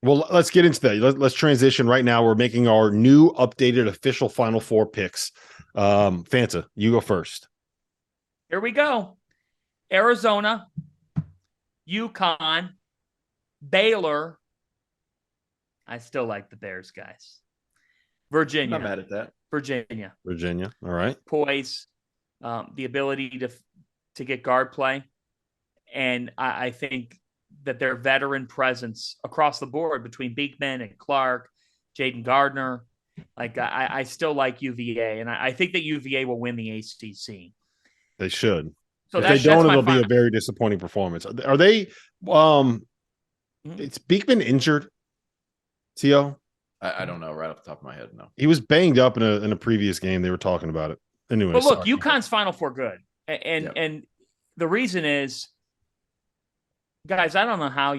Well, let's get into that. Let's transition right now. We're making our new updated official Final Four picks. Fanta, you go first. Here we go. Arizona, UConn, Baylor. I still like the Bears, guys. Virginia. I'm not mad at that. Virginia. All right. Poise, the ability to get guard play. And I think that their veteran presence across the board between Beekman and Clark, Jaden Gardner, like I still like UVA. And I think that UVA will win the ACC. They should. So if they don't, it'll be a very disappointing performance. Are they it's Beekman injured? T.O.? I don't know right off the top of my head. No, he was banged up in a previous game. They were talking about it. Anyway, but look, UConn's Final Four good, and the reason is, guys, I don't know how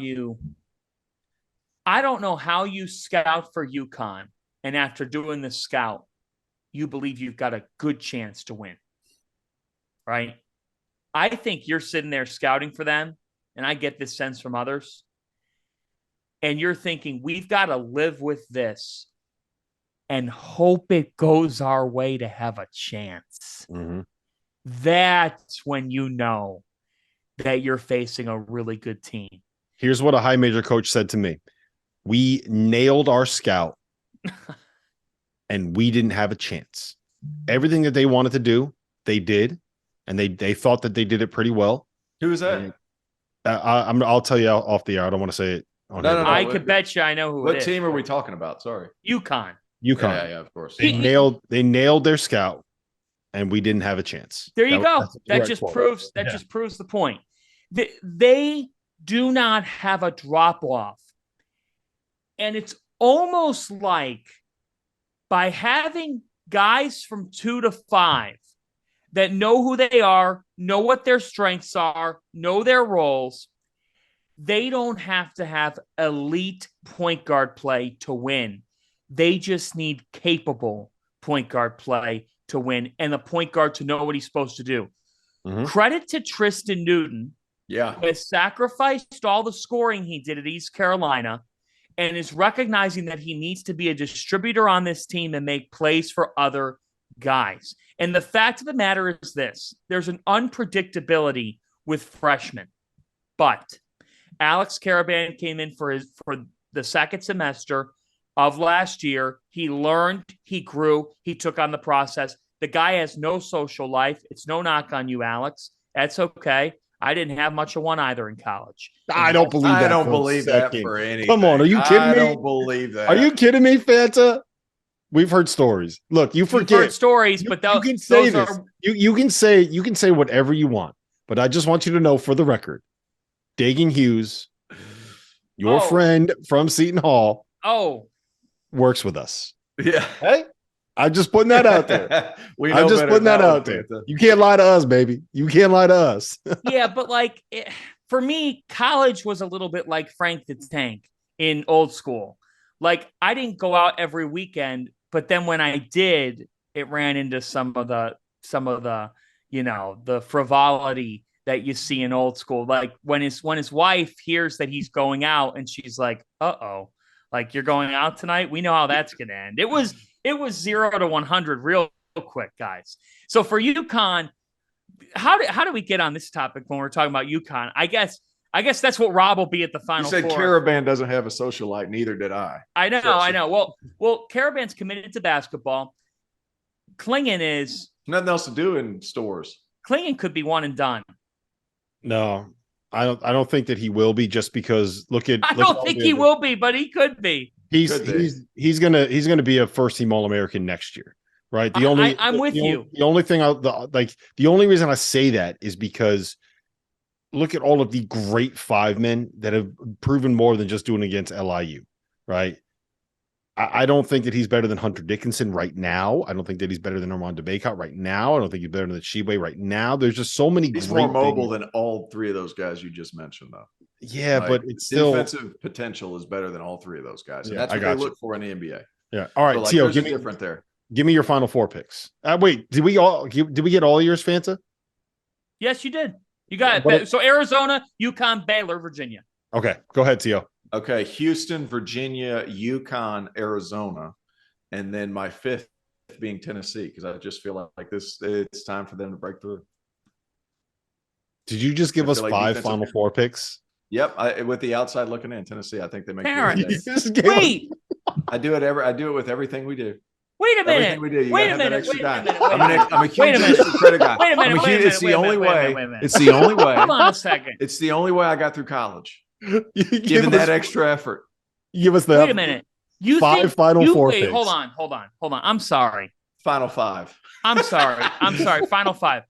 you scout for UConn, and after doing the scout, you believe you've got a good chance to win, right? I think you're sitting there scouting for them, and I get this sense from others. And you're thinking, we've got to live with this and hope it goes our way to have a chance. Mm-hmm. That's when you know that you're facing a really good team. Here's what a high major coach said to me. We nailed our scout and we didn't have a chance. Everything that they wanted to do, they did. And they thought that they did it pretty well. Who is that? I'll tell you off the air. I don't want to say it. No. I could bet you I know who it is. What team are we talking about? Sorry. UConn. Yeah, of course. They nailed their scout, and we didn't have a chance. There you go. That just proves the point. They do not have a drop-off. And it's almost like by having guys from 2 to 5 that know who they are, know what their strengths are, know their roles, they don't have to have elite point guard play to win. They just need capable point guard play to win and the point guard to know what he's supposed to do. Mm-hmm. Credit to Tristan Newton, who has sacrificed all the scoring he did at East Carolina and is recognizing that he needs to be a distributor on this team and make plays for other guys. And the fact of the matter is this: there's an unpredictability with freshmen, but Alex Caravan came in for the second semester of last year. He learned, he grew, he took on the process. The guy has no social life. It's no knock on you, Alex. That's okay. I didn't have much of one either in college. I don't believe that. I don't believe that for anything. Come on, are you kidding me? I don't believe that. Are you kidding me, Fanta? We've heard stories. Look, you forget. You've heard stories, but you can say this. You can say whatever you want, but I just want you to know for the record, Dagan Hughes, your friend from Seton Hall, works with us. Yeah. Hey, I'm just putting that out there. I'm just putting that out there. You can't lie to us, baby. You can't lie to us. Yeah, but for me, college was a little bit like Frank the Tank in old school. Like, I didn't go out every weekend, but then when I did, it ran into some of the the frivolity that you see in old school. Like when his wife hears that he's going out and she's like, uh-oh, like, you're going out tonight? We know how that's going to end. It was 0 to 100 real quick, guys. So for UConn, how do we get on this topic when we're talking about UConn? I guess that's what Rob will be at the Final Four. You said Caravan doesn't have a social life. Neither did I. I know. Well, Caravan's committed to basketball. Klingon is nothing else to do in stores. Klingon could be one and done. No, I don't think that he will be, just because I don't think he will be, but he could be. He's gonna be a first team All-American next year, right? I'm with you. The only reason I say that is because look at all of the great five men that have proven more than just doing against LIU, right? I don't think that he's better than Hunter Dickinson right now. I don't think that he's better than Armando Bacot right now. I don't think he's better than Shibwe right now. There's just so many. He's more mobile than all three of those guys you just mentioned, though. Yeah, but it's still defensive potential is better than all three of those guys. And that's what they look for in the NBA. Yeah. All right, so Tio, different there. Give me your Final Four picks. Wait, did we get all yours, Fanta? Yes, you did. You got it. So Arizona, UConn, Baylor, Virginia. Okay, go ahead, Tio. Okay, Houston, Virginia, UConn, Arizona, and then my fifth being Tennessee, because I just feel like it's time for them to break through. Did you just give us like 5 Final Four picks? Yep, with the outside looking in, Tennessee. I think they make. Wait, I do it with everything we do. Wait a minute. Everything we do. You wait gotta a have minute. that extra Wait a minute. I'm a huge extra credit guy. Wait a minute. It's the only way. It's the only way. Hold on a second. It's the only way I got through college. Given that extra effort. Give us that. Wait a minute. You 5 Final Four wait, picks. Hold on. I'm sorry. Final 5. I'm sorry. Final 5.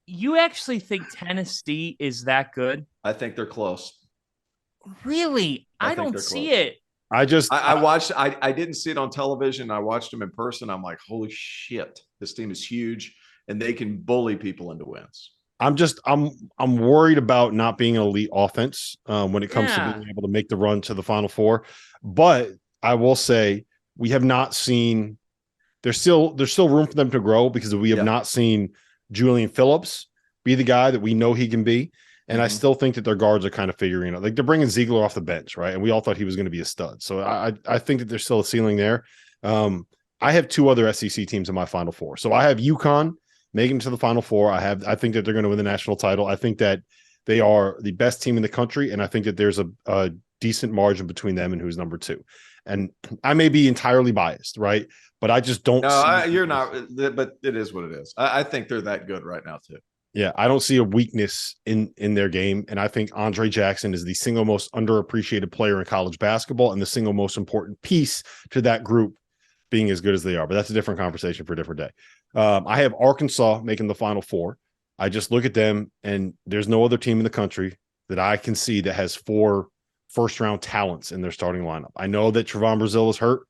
You actually think Tennessee is that good? I think they're close. Really? I don't see it. I watched. I didn't see it on television. I watched them in person. I'm like, holy shit, this team is huge, and they can bully people into wins. I'm worried about not being an elite offense when it comes to being able to make the run to the Final Four. But I will say we have not seen. There's still room for them to grow because we have not seen Julian Phillips be the guy that we know he can be. And I still think that their guards are kind of figuring it out. Like they're bringing Ziegler off the bench, right? And we all thought he was going to be a stud. So I think that there's still a ceiling there. I have 2 other SEC teams in my Final Four. So I have UConn making it to the Final Four. I think that they're going to win the national title. I think that they are the best team in the country, and I think that there's a decent margin between them and who's number 2. And I may be entirely biased, right? But I just don't. No, you're not. But it is what it is. I think they're that good right now too. Yeah, I don't see a weakness in their game. And I think Andre Jackson is the single most underappreciated player in college basketball and the single most important piece to that group being as good as they are. But that's a different conversation for a different day. I have Arkansas making the Final Four. I just look at them, and there's no other team in the country that I can see that has 4 first-round talents in their starting lineup. I know that Trevon Brazile is hurt.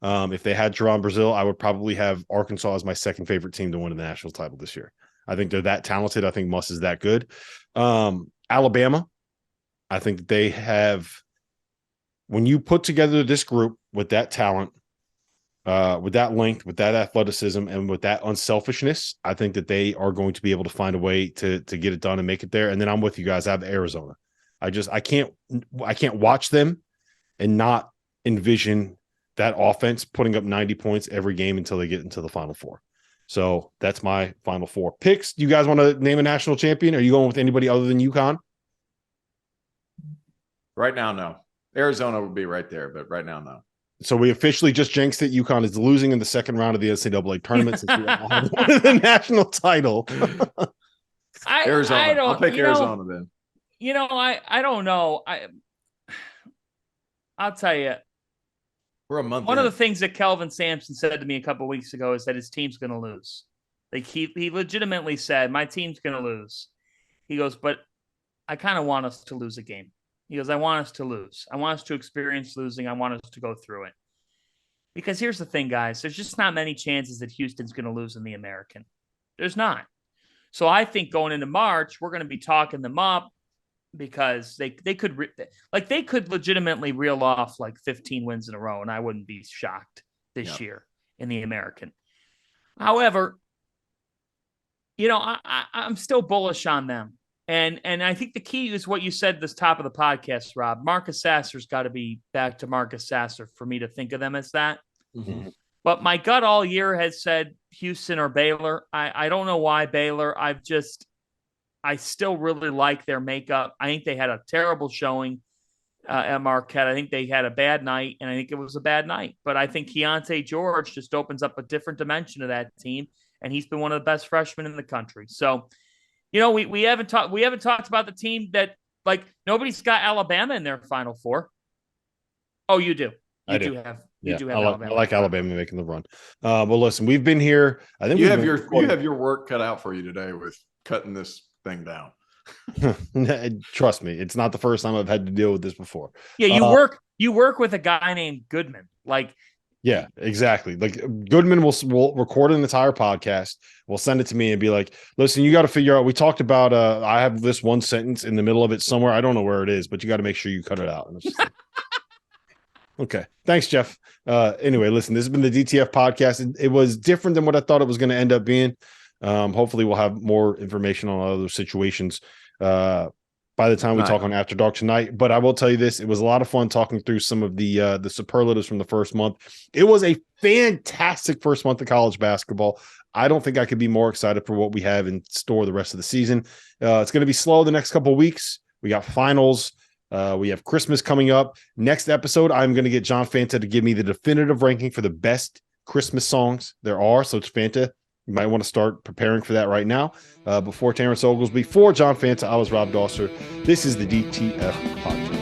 If they had Trevon Brazile, I would probably have Arkansas as my second favorite team to win the national title this year. I think they're that talented. I think Muss is that good. Alabama, I think that they have, when you put together this group with that talent, with that length, with that athleticism, and with that unselfishness, I think that they are going to be able to find a way to get it done and make it there. And then I'm with you guys. I have Arizona. I can't watch them and not envision that offense putting up 90 points every game until they get into the Final Four. So that's my Final Four picks. Do you guys want to name a national champion? Are you going with anybody other than UConn? Right now, no. Arizona would be right there, but right now, no. So we officially just jinxed it. UConn is losing in the second round of the NCAA tournament since we won the national title. Arizona. I'll pick Arizona then. I don't know. I'll tell you. We're a month. One of the things that Kelvin Sampson said to me a couple of weeks ago is that his team's going to lose. Like he legitimately said, "My team's going to lose." He goes, "But I kind of want us to lose a game." He goes, "I want us to lose. I want us to experience losing. I want us to go through it." Because here's the thing, guys. There's just not many chances that Houston's going to lose in the American. There's not. So I think going into March, we're going to be talking them up because they could legitimately reel off like 15 wins in a row, and I wouldn't be shocked this year in the American. However, I'm still bullish on them. And I think the key is what you said at the top of the podcast, Rob. Marcus Sasser's got to be back to Marcus Sasser for me to think of them as that. Mm-hmm. But my gut all year has said Houston or Baylor. I don't know why Baylor. I still really like their makeup. I think they had a terrible showing at Marquette. I think they had a bad night, and I think it was a bad night. But I think Keontae George just opens up a different dimension of that team, and he's been one of the best freshmen in the country. So, we haven't talked about the team that, like, nobody's got Alabama in their Final Four. Oh, you do. You do have Alabama. I like Alabama making the run. Well, listen, we've been here. I think you have your work cut out for you today with cutting this thing down. Trust me, it's not the first time I've had to deal with this before. Yeah, you work with a guy named Goodman. Like, yeah, exactly. Like Goodman will record an entire podcast. We'll send it to me and be like, listen, you got to figure out, we talked about, I have this one sentence in the middle of it somewhere. I don't know where it is, but you got to make sure you cut it out. And it's just like, okay. Thanks, Jeff. Anyway, listen, this has been the DTF podcast. It was different than what I thought it was going to end up being. Hopefully we'll have more information on other situations by the time we talk on After Dark tonight. But I will tell you this, it was a lot of fun talking through some of the superlatives from the first month. It was a fantastic first month of college basketball. I don't think I could be more excited for what we have in store the rest of the season. It's going to be slow the next couple of weeks. We got finals. We have Christmas coming up. Next episode, I'm going to get John Fanta to give me the definitive ranking for the best Christmas songs there are. So it's Fanta. You might want to start preparing for that right now. Before Terrence Oglesby, for John Fanta, I was Rob Dauster. This is the DTF Podcast.